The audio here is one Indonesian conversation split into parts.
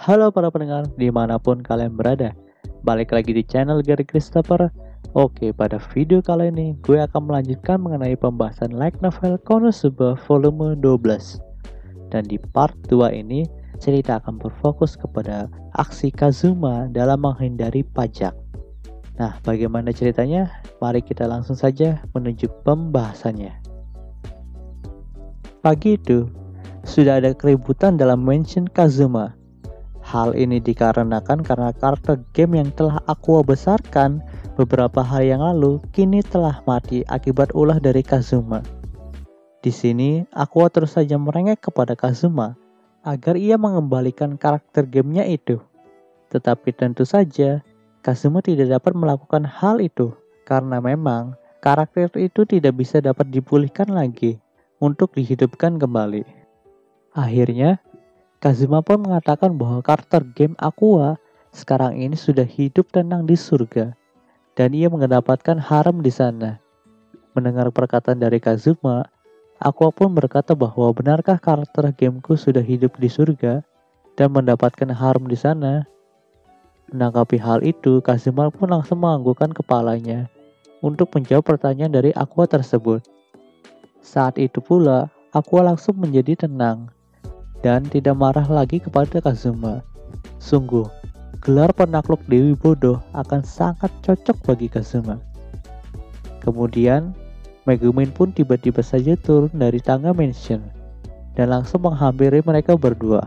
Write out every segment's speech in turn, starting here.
Halo para pendengar, dimanapun kalian berada. Balik lagi di channel Gary Christopher. Oke, pada video kali ini gue akan melanjutkan mengenai pembahasan light novel Konosuba volume 12. Dan di part 2 ini, cerita akan berfokus kepada aksi Kazuma dalam menghindari pajak. Nah, bagaimana ceritanya? Mari kita langsung saja menuju pembahasannya. Pagi itu, sudah ada keributan dalam mansion Kazuma. Hal ini dikarenakan karena karakter game yang telah Aqua besarkan beberapa hari yang lalu kini telah mati akibat ulah dari Kazuma. Di sini, Aqua terus saja merengek kepada Kazuma agar ia mengembalikan karakter gamenya itu. Tetapi tentu saja, Kazuma tidak dapat melakukan hal itu karena memang karakter itu tidak bisa dapat dipulihkan lagi untuk dihidupkan kembali. Akhirnya, Kazuma pun mengatakan bahwa karakter game Aqua sekarang ini sudah hidup tenang di surga dan ia mendapatkan harem di sana. Mendengar perkataan dari Kazuma, Aqua pun berkata bahwa benarkah karakter gameku sudah hidup di surga dan mendapatkan harem di sana? Menanggapi hal itu, Kazuma pun langsung menganggukkan kepalanya untuk menjawab pertanyaan dari Aqua tersebut. Saat itu pula, Aqua langsung menjadi tenang dan tidak marah lagi kepada Kazuma. Sungguh, gelar penakluk Dewi Bodoh akan sangat cocok bagi Kazuma. Kemudian, Megumin pun tiba-tiba saja turun dari tangga mansion dan langsung menghampiri mereka berdua.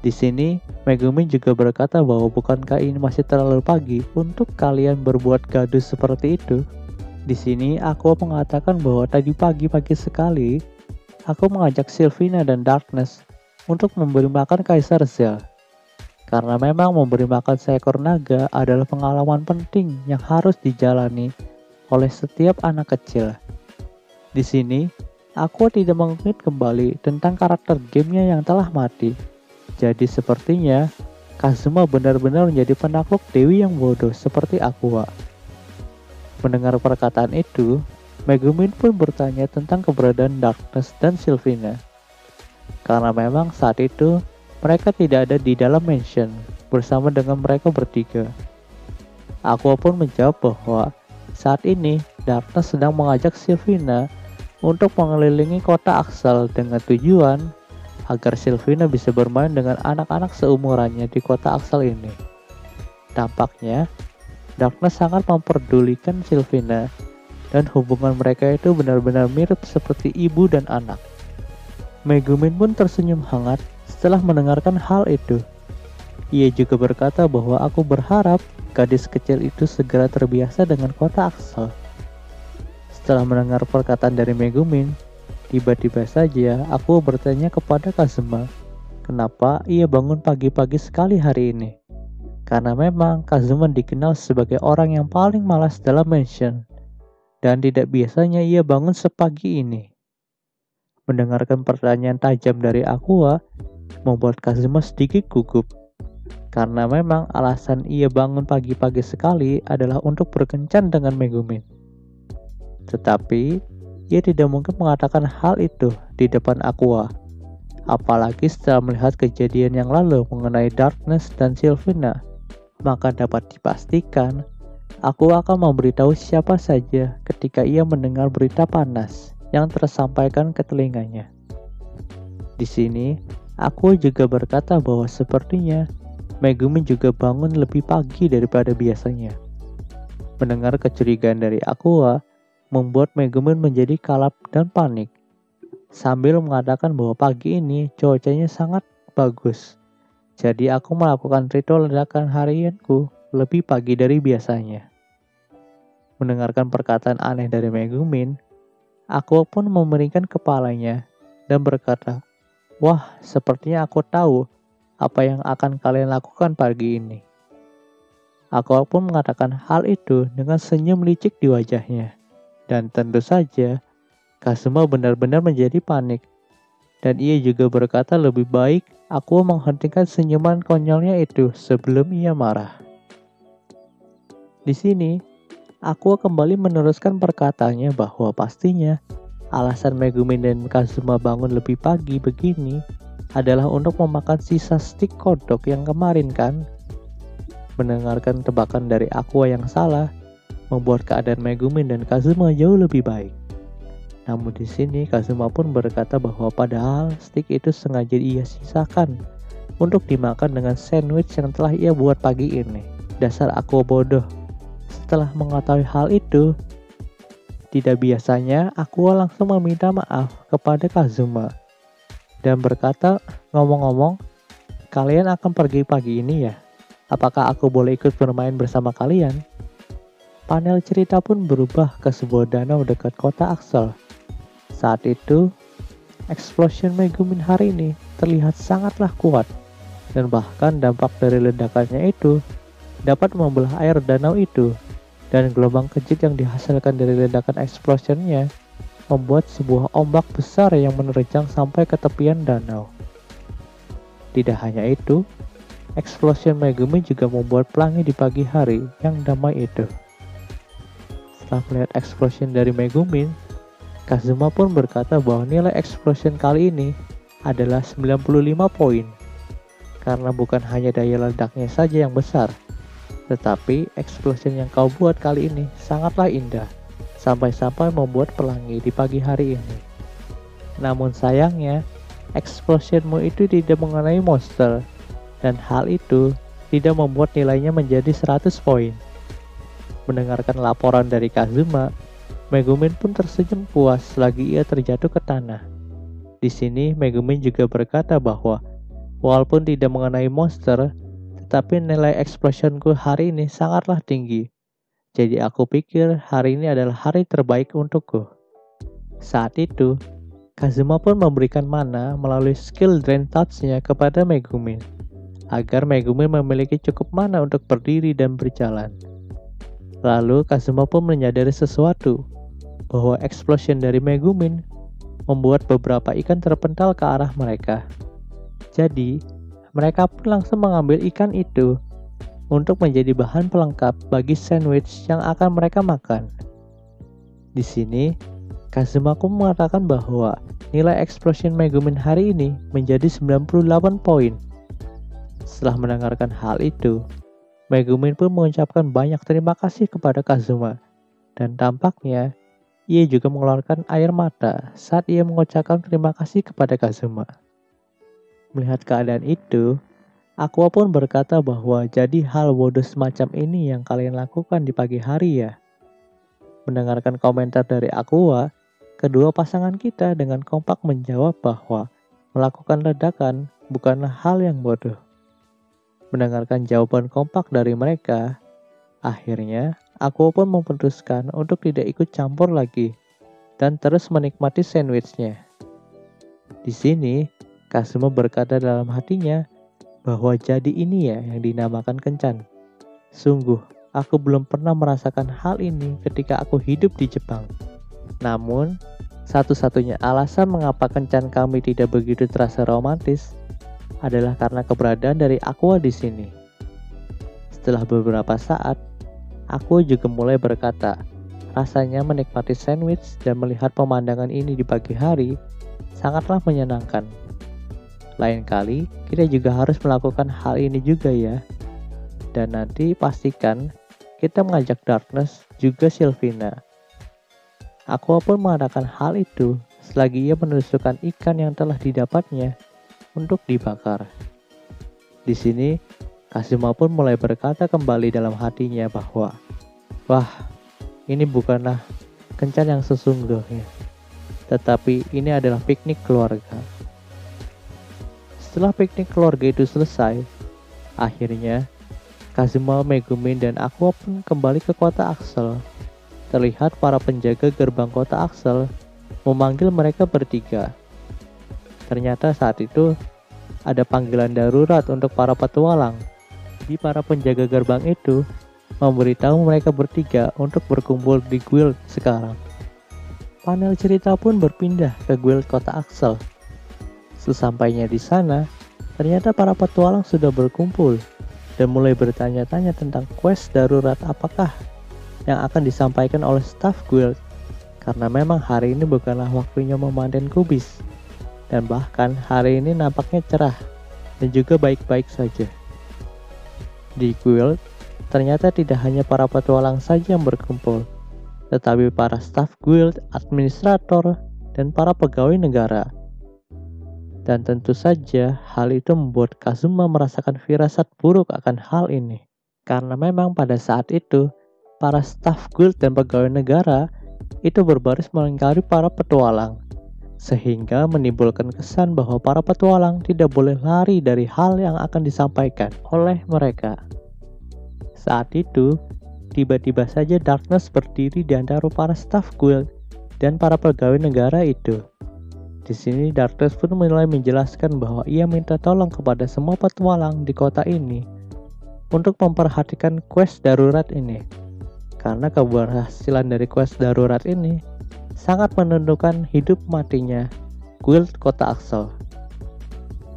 Di sini, Megumin juga berkata bahwa bukankah ini masih terlalu pagi untuk kalian berbuat gaduh seperti itu? Di sini, Aqua mengatakan bahwa tadi pagi-pagi sekali aku mengajak Sylvina dan Darkness untuk memberi makan Kaisar Zel. Karena memang memberi makan seekor naga adalah pengalaman penting yang harus dijalani oleh setiap anak kecil. Di sini, aku tidak mengingat kembali tentang karakter gamenya yang telah mati. Jadi sepertinya Kazuma benar-benar menjadi penakluk dewi yang bodoh seperti Aqua. Mendengar perkataan itu, Megumin pun bertanya tentang keberadaan Darkness dan Sylvina. Karena memang saat itu mereka tidak ada di dalam mansion bersama dengan mereka bertiga. Aqua pun menjawab bahwa saat ini Darkness sedang mengajak Sylvina untuk mengelilingi kota Axel dengan tujuan agar Sylvina bisa bermain dengan anak-anak seumurannya di kota Axel ini. Tampaknya Darkness sangat memperdulikan Sylvina dan hubungan mereka itu benar-benar mirip seperti ibu dan anak. Megumin pun tersenyum hangat setelah mendengarkan hal itu. Ia juga berkata bahwa aku berharap gadis kecil itu segera terbiasa dengan kota Axel. Setelah mendengar perkataan dari Megumin, tiba-tiba saja aku bertanya kepada Kazuma, kenapa ia bangun pagi-pagi sekali hari ini? Karena memang Kazuma dikenal sebagai orang yang paling malas dalam mansion, dan tidak biasanya ia bangun sepagi ini. Mendengarkan pertanyaan tajam dari Aqua membuat Kazuma sedikit gugup, karena memang alasan ia bangun pagi-pagi sekali adalah untuk berkencan dengan Megumin. Tetapi, ia tidak mungkin mengatakan hal itu di depan Aqua, apalagi setelah melihat kejadian yang lalu mengenai Darkness dan Sylvina. Maka dapat dipastikan, Aqua akan memberitahu siapa saja ketika ia mendengar berita panas yang tersampaikan ke telinganya. Di sini, aku juga berkata bahwa sepertinya Megumin juga bangun lebih pagi daripada biasanya. Mendengar kecurigaan dari Aqua membuat Megumin menjadi kalap dan panik, sambil mengatakan bahwa pagi ini cuacanya sangat bagus. Jadi aku melakukan ritual ledakan harianku lebih pagi dari biasanya. Mendengarkan perkataan aneh dari Megumin, aku pun memeringkan kepalanya dan berkata, wah, sepertinya aku tahu apa yang akan kalian lakukan pagi ini. Aku pun mengatakan hal itu dengan senyum licik di wajahnya. Dan tentu saja, Kazuma benar-benar menjadi panik. Dan ia juga berkata lebih baik aku menghentikan senyuman konyolnya itu sebelum ia marah. Di sini, aku kembali meneruskan perkataannya bahwa pastinya alasan Megumin dan Kazuma bangun lebih pagi begini adalah untuk memakan sisa stik kodok yang kemarin kan? Mendengarkan tebakan dari Aqua yang salah, membuat keadaan Megumin dan Kazuma jauh lebih baik. Namun di sini Kazuma pun berkata bahwa padahal stik itu sengaja ia sisakan untuk dimakan dengan sandwich yang telah ia buat pagi ini. Dasar Aqua bodoh. Setelah mengetahui hal itu, tidak biasanya Aqua langsung meminta maaf kepada Kazuma dan berkata, ngomong-ngomong, kalian akan pergi pagi ini ya? Apakah aku boleh ikut bermain bersama kalian? Panel cerita pun berubah ke sebuah danau dekat kota Axel. Saat itu, Explosion Megumin hari ini terlihat sangatlah kuat, dan bahkan dampak dari ledakannya itu dapat membelah air danau itu, dan gelombang kejut yang dihasilkan dari ledakan explosionnya membuat sebuah ombak besar yang menerjang sampai ke tepian danau. Tidak hanya itu, Explosion Megumin juga membuat pelangi di pagi hari yang damai itu. Setelah melihat explosion dari Megumin, Kazuma pun berkata bahwa nilai explosion kali ini adalah 95 poin, karena bukan hanya daya ledaknya saja yang besar, tetapi explosion yang kau buat kali ini sangatlah indah, sampai-sampai membuat pelangi di pagi hari ini. Namun sayangnya, explosionmu itu tidak mengenai monster, dan hal itu tidak membuat nilainya menjadi 100 poin. Mendengarkan laporan dari Kazuma, Megumin pun tersenyum puas selagi ia terjatuh ke tanah. Di sini Megumin juga berkata bahwa walaupun tidak mengenai monster, tetapi nilai explosionku hari ini sangatlah tinggi. Jadi aku pikir hari ini adalah hari terbaik untukku. Saat itu, Kazuma pun memberikan mana melalui skill Drain Touch-nya kepada Megumin, agar Megumin memiliki cukup mana untuk berdiri dan berjalan. Lalu Kazuma pun menyadari sesuatu, bahwa explosion dari Megumin membuat beberapa ikan terpental ke arah mereka. Jadi, mereka pun langsung mengambil ikan itu untuk menjadi bahan pelengkap bagi sandwich yang akan mereka makan. Di sini, Kazuma pun mengatakan bahwa nilai explosion Megumin hari ini menjadi 98 poin. Setelah mendengarkan hal itu, Megumin pun mengucapkan banyak terima kasih kepada Kazuma, dan tampaknya ia juga mengeluarkan air mata saat ia mengucapkan terima kasih kepada Kazuma. Melihat keadaan itu, Aqua pun berkata bahwa jadi hal bodoh semacam ini yang kalian lakukan di pagi hari ya. Mendengarkan komentar dari Aqua, kedua pasangan kita dengan kompak menjawab bahwa melakukan ledakan bukanlah hal yang bodoh. Mendengarkan jawaban kompak dari mereka, akhirnya Aqua pun memutuskan untuk tidak ikut campur lagi dan terus menikmati sandwichnya. Di sini, Kazuma berkata dalam hatinya bahwa jadi ini ya yang dinamakan kencan. Sungguh, aku belum pernah merasakan hal ini ketika aku hidup di Jepang. Namun, satu-satunya alasan mengapa kencan kami tidak begitu terasa romantis adalah karena keberadaan dari Aqua di sini. Setelah beberapa saat, aku juga mulai berkata, rasanya menikmati sandwich dan melihat pemandangan ini di pagi hari sangatlah menyenangkan. Lain kali, kita juga harus melakukan hal ini juga ya. Dan nanti pastikan kita mengajak Darkness juga Sylvina. Aqua pun mengadakan hal itu selagi ia menusukkan ikan yang telah didapatnya untuk dibakar. Di sini, Kazuma pun mulai berkata kembali dalam hatinya bahwa, wah, ini bukanlah kencan yang sesungguhnya, tetapi ini adalah piknik keluarga. Setelah piknik keluarga itu selesai, akhirnya Kazuma, Megumin, dan Aqua pun kembali ke kota Axel. Terlihat para penjaga gerbang kota Axel memanggil mereka bertiga. Ternyata saat itu ada panggilan darurat untuk para petualang. Jadi para penjaga gerbang itu memberitahu mereka bertiga untuk berkumpul di guild sekarang. Panel cerita pun berpindah ke guild kota Axel. Sesampainya di sana, ternyata para petualang sudah berkumpul dan mulai bertanya-tanya tentang quest darurat apakah yang akan disampaikan oleh staf guild, karena memang hari ini bukanlah waktunya memanen kubis. dan bahkan hari ini nampaknya cerah dan juga baik-baik saja. Di guild, ternyata tidak hanya para petualang saja yang berkumpul, tetapi para staf guild, administrator, dan para pegawai negara. Dan tentu saja hal itu membuat Kazuma merasakan firasat buruk akan hal ini. Karena memang pada saat itu, para staf guild dan pegawai negara itu berbaris melingkari para petualang, sehingga menimbulkan kesan bahwa para petualang tidak boleh lari dari hal yang akan disampaikan oleh mereka. Saat itu, tiba-tiba saja Darkness berdiri di antara para staf guild dan para pegawai negara itu. Di sini Darkness pun mulai menjelaskan bahwa ia minta tolong kepada semua petualang di kota ini untuk memperhatikan quest darurat ini. Karena keberhasilan dari quest darurat ini sangat menentukan hidup matinya guild kota Axel.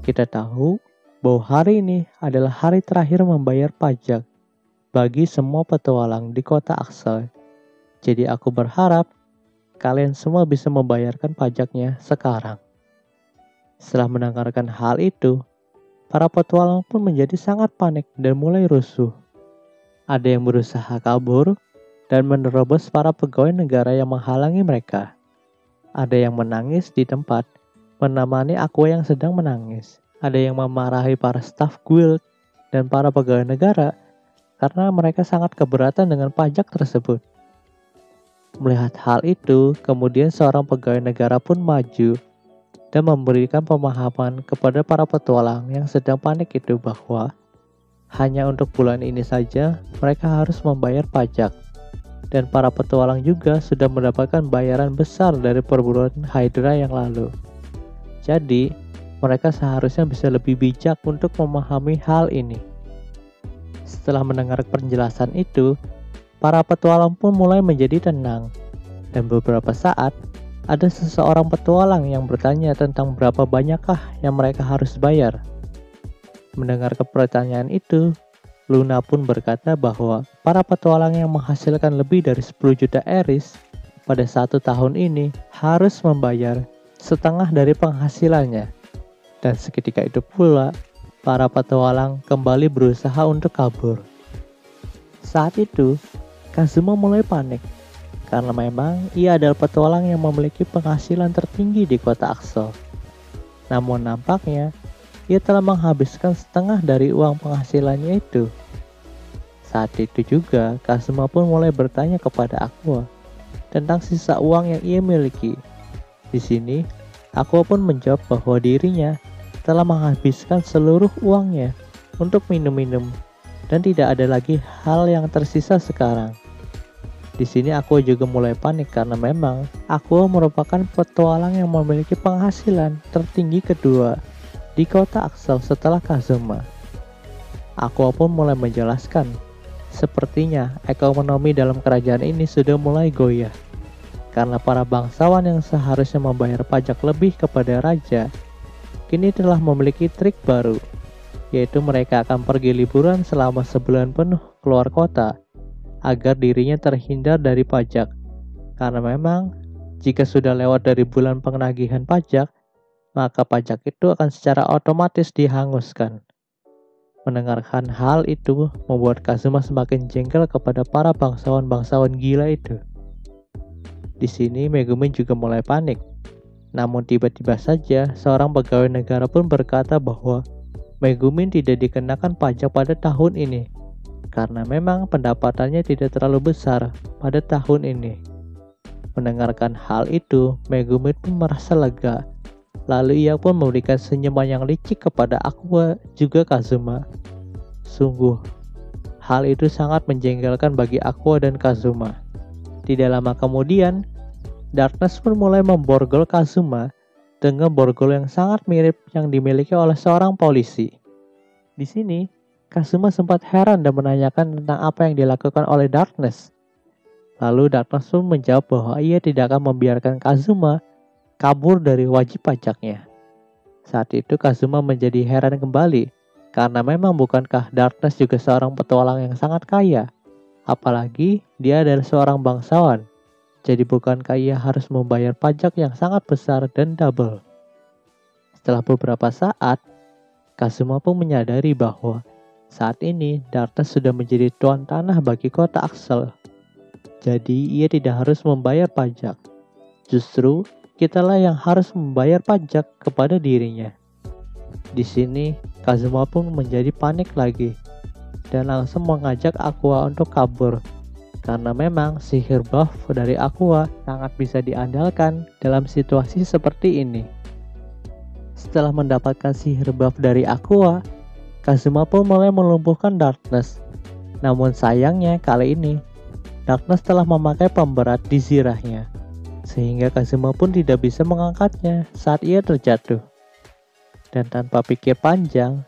Kita tahu bahwa hari ini adalah hari terakhir membayar pajak bagi semua petualang di kota Axel. Jadi aku berharap kalian semua bisa membayarkan pajaknya sekarang. Setelah mendengarkan hal itu, para petualang pun menjadi sangat panik dan mulai rusuh. Ada yang berusaha kabur dan menerobos para pegawai negara yang menghalangi mereka. Ada yang menangis di tempat, menemani Aqua yang sedang menangis. Ada yang memarahi para staf guild dan para pegawai negara karena mereka sangat keberatan dengan pajak tersebut. Melihat hal itu, kemudian seorang pegawai negara pun maju dan memberikan pemahaman kepada para petualang yang sedang panik itu bahwa hanya untuk bulan ini saja mereka harus membayar pajak. Dan para petualang juga sudah mendapatkan bayaran besar dari perburuan Hydra yang lalu. Jadi, mereka seharusnya bisa lebih bijak untuk memahami hal ini. Setelah mendengar penjelasan itu, para petualang pun mulai menjadi tenang. Dan beberapa saat, ada seseorang petualang yang bertanya tentang berapa banyakkah yang mereka harus bayar. Mendengar pertanyaan itu, Luna pun berkata bahwa para petualang yang menghasilkan lebih dari 10 juta eris pada 1 tahun ini harus membayar setengah dari penghasilannya. Dan seketika itu pula, para petualang kembali berusaha untuk kabur. Saat itu, Kazuma mulai panik, karena memang ia adalah petualang yang memiliki penghasilan tertinggi di kota Axel. Namun nampaknya, ia telah menghabiskan setengah dari uang penghasilannya itu. Saat itu juga, Kazuma pun mulai bertanya kepada Aqua tentang sisa uang yang ia miliki. Di sini, Aqua pun menjawab bahwa dirinya telah menghabiskan seluruh uangnya untuk minum-minum dan tidak ada lagi hal yang tersisa sekarang. Di sini Aqua juga mulai panik karena memang Aqua merupakan petualang yang memiliki penghasilan tertinggi kedua di kota Axel setelah Kazuma. Aqua pun mulai menjelaskan, sepertinya ekonomi dalam kerajaan ini sudah mulai goyah karena para bangsawan yang seharusnya membayar pajak lebih kepada raja kini telah memiliki trik baru, yaitu mereka akan pergi liburan selama sebulan penuh keluar kota agar dirinya terhindar dari pajak. Karena memang jika sudah lewat dari bulan penagihan pajak, maka pajak itu akan secara otomatis dihanguskan. Mendengarkan hal itu membuat Kazuma semakin jengkel kepada para bangsawan-bangsawan gila itu. Di sini Megumin juga mulai panik. Namun tiba-tiba saja seorang pegawai negara pun berkata bahwa Megumin tidak dikenakan pajak pada tahun ini karena memang pendapatannya tidak terlalu besar pada tahun ini. Mendengarkan hal itu, Megumin pun merasa lega. Lalu ia pun memberikan senyuman yang licik kepada Aqua juga Kazuma. Sungguh, hal itu sangat menjengkelkan bagi Aqua dan Kazuma. Tidak lama kemudian, Darkness pun mulai memborgol Kazuma dengan borgol yang sangat mirip yang dimiliki oleh seorang polisi. Di sini, Kazuma sempat heran dan menanyakan tentang apa yang dilakukan oleh Darkness. Lalu Darkness pun menjawab bahwa ia tidak akan membiarkan Kazuma kabur dari wajib pajaknya. Saat itu Kazuma menjadi heran kembali, karena memang bukankah Darkness juga seorang petualang yang sangat kaya? Apalagi dia adalah seorang bangsawan. Jadi bukankah ia harus membayar pajak yang sangat besar dan double? Setelah beberapa saat, Kazuma pun menyadari bahwa saat ini Darkness sudah menjadi tuan tanah bagi kota Axel. Jadi ia tidak harus membayar pajak. Justru kitalah yang harus membayar pajak kepada dirinya. Di sini Kazuma pun menjadi panik lagi dan langsung mengajak Aqua untuk kabur. Karena memang sihir buff dari Aqua sangat bisa diandalkan dalam situasi seperti ini. Setelah mendapatkan sihir buff dari Aqua, Kazuma pun mulai melumpuhkan Darkness. Namun sayangnya kali ini, Darkness telah memakai pemberat di zirahnya, sehingga Kazuma pun tidak bisa mengangkatnya saat ia terjatuh. Dan tanpa pikir panjang,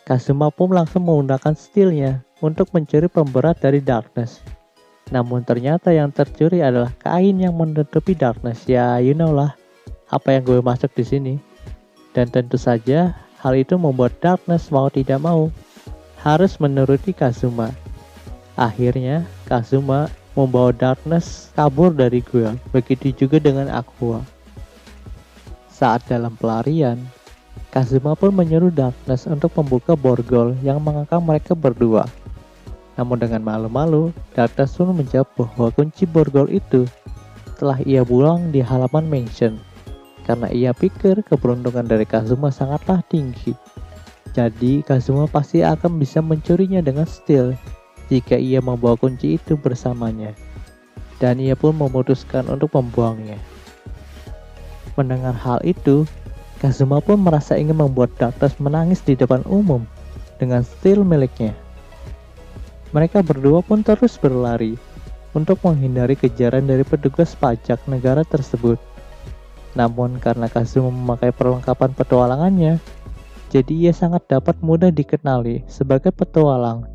Kazuma pun langsung menggunakan steelnya untuk mencuri pemberat dari Darkness. Namun ternyata yang tercuri adalah kain yang menutupi Darkness. Ya, you know lah apa yang gue maksud di sini. Dan tentu saja hal itu membuat Darkness mau tidak mau harus menuruti Kazuma. Akhirnya Kazuma membawa Darkness kabur dari gua. Begitu juga dengan Aqua. Saat dalam pelarian, Kazuma pun menyuruh Darkness untuk membuka borgol yang mengekang mereka berdua. Namun dengan malu-malu, Darkness pun menjawab bahwa kunci borgol itu telah ia buang di halaman mansion. Karena ia pikir keberuntungan dari Kazuma sangatlah tinggi. Jadi Kazuma pasti akan bisa mencurinya dengan steel jika ia membawa kunci itu bersamanya. Dan ia pun memutuskan untuk membuangnya. Mendengar hal itu, Kazuma pun merasa ingin membuat Darkness menangis di depan umum dengan steel miliknya. Mereka berdua pun terus berlari untuk menghindari kejaran dari petugas pajak negara tersebut. Namun karena Kazuma memakai perlengkapan petualangannya, jadi ia sangat dapat mudah dikenali sebagai petualang,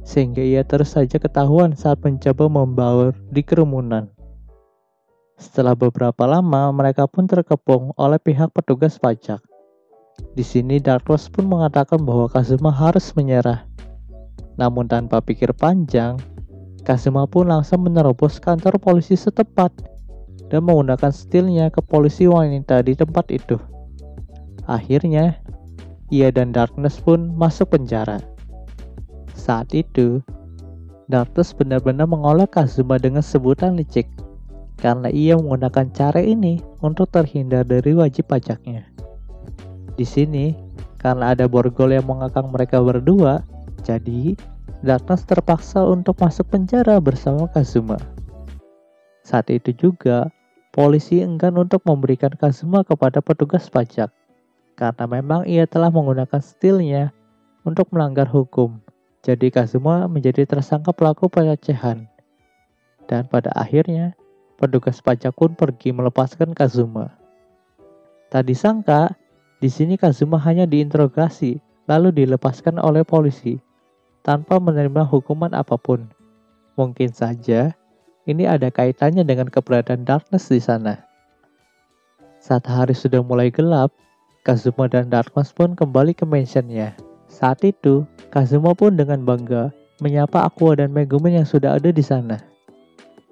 sehingga ia terus saja ketahuan saat mencoba membaur di kerumunan. Setelah beberapa lama, mereka pun terkepung oleh pihak petugas pajak. Di sini Darkness pun mengatakan bahwa Kazuma harus menyerah. Namun tanpa pikir panjang, Kazuma pun langsung menerobos kantor polisi setempat dan menggunakan steelnya ke polisi wanita di tempat itu. Akhirnya, ia dan Darkness pun masuk penjara. Saat itu, Darkness benar-benar mengolok Kazuma dengan sebutan licik, karena ia menggunakan cara ini untuk terhindar dari wajib pajaknya. Di sini, karena ada borgol yang mengekang mereka berdua, jadi Darkness terpaksa untuk masuk penjara bersama Kazuma. Saat itu juga, polisi enggan untuk memberikan Kazuma kepada petugas pajak, karena memang ia telah menggunakan steelnya untuk melanggar hukum. Jadi Kazuma menjadi tersangka pelaku pelecehan. Dan pada akhirnya, petugas pajak pun pergi melepaskan Kazuma. Tak disangka, di sini Kazuma hanya diinterogasi, lalu dilepaskan oleh polisi, tanpa menerima hukuman apapun. Mungkin saja, ini ada kaitannya dengan keberadaan Darkness di sana. Saat hari sudah mulai gelap, Kazuma dan Darkness pun kembali ke mansionnya. Saat itu, Kazuma pun dengan bangga menyapa Aqua dan Megumin yang sudah ada di sana.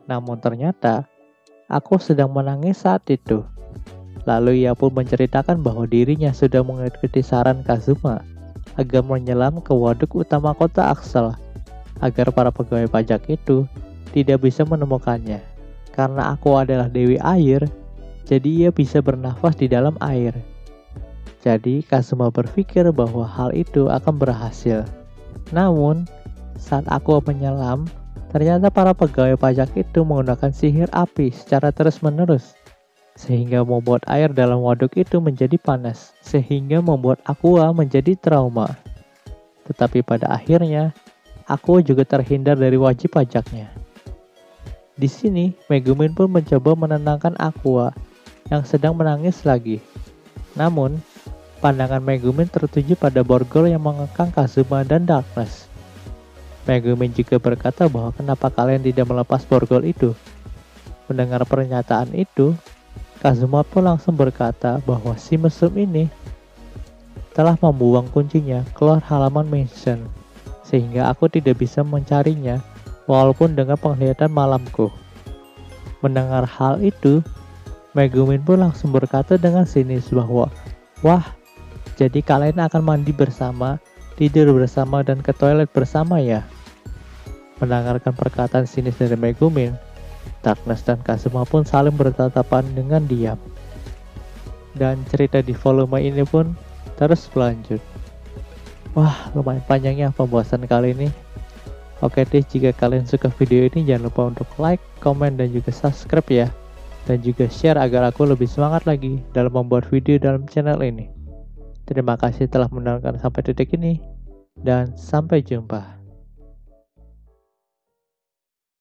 Namun ternyata, Aqua sedang menangis saat itu. Lalu ia pun menceritakan bahwa dirinya sudah mengikuti saran Kazuma agar menyelam ke waduk utama kota Axel, agar para pegawai pajak itu tidak bisa menemukannya. Karena Aqua adalah dewi air, jadi ia bisa bernafas di dalam air. Jadi Kazuma berpikir bahwa hal itu akan berhasil. Namun, saat Aqua menyelam, ternyata para pegawai pajak itu menggunakan sihir api secara terus-menerus, sehingga membuat air dalam waduk itu menjadi panas, sehingga membuat Aqua menjadi trauma. Tetapi pada akhirnya, Aqua juga terhindar dari wajib pajaknya. Di sini, Megumin pun mencoba menenangkan Aqua yang sedang menangis lagi. Namun, pandangan Megumin tertuju pada borgol yang mengekang Kazuma dan Darkness. Megumin juga berkata bahwa kenapa kalian tidak melepas borgol itu. Mendengar pernyataan itu, Kazuma pun langsung berkata bahwa si mesum ini telah membuang kuncinya keluar halaman mansion, sehingga aku tidak bisa mencarinya walaupun dengan penglihatan malamku. Mendengar hal itu, Megumin pun langsung berkata dengan sinis bahwa, wah, Jadi kalian akan mandi bersama, tidur bersama, dan ke toilet bersama ya. Mendengarkan perkataan sinis dari Megumin, Darkness dan Kazuma pun saling bertatapan dengan diam. Dan cerita di volume ini pun terus berlanjut. Wah, lumayan panjangnya pembahasan kali ini. Oke deh, jika kalian suka video ini jangan lupa untuk like, komen, dan juga subscribe ya. Dan juga share agar aku lebih semangat lagi dalam membuat video dalam channel ini. Terima kasih telah menonton sampai detik ini, dan sampai jumpa.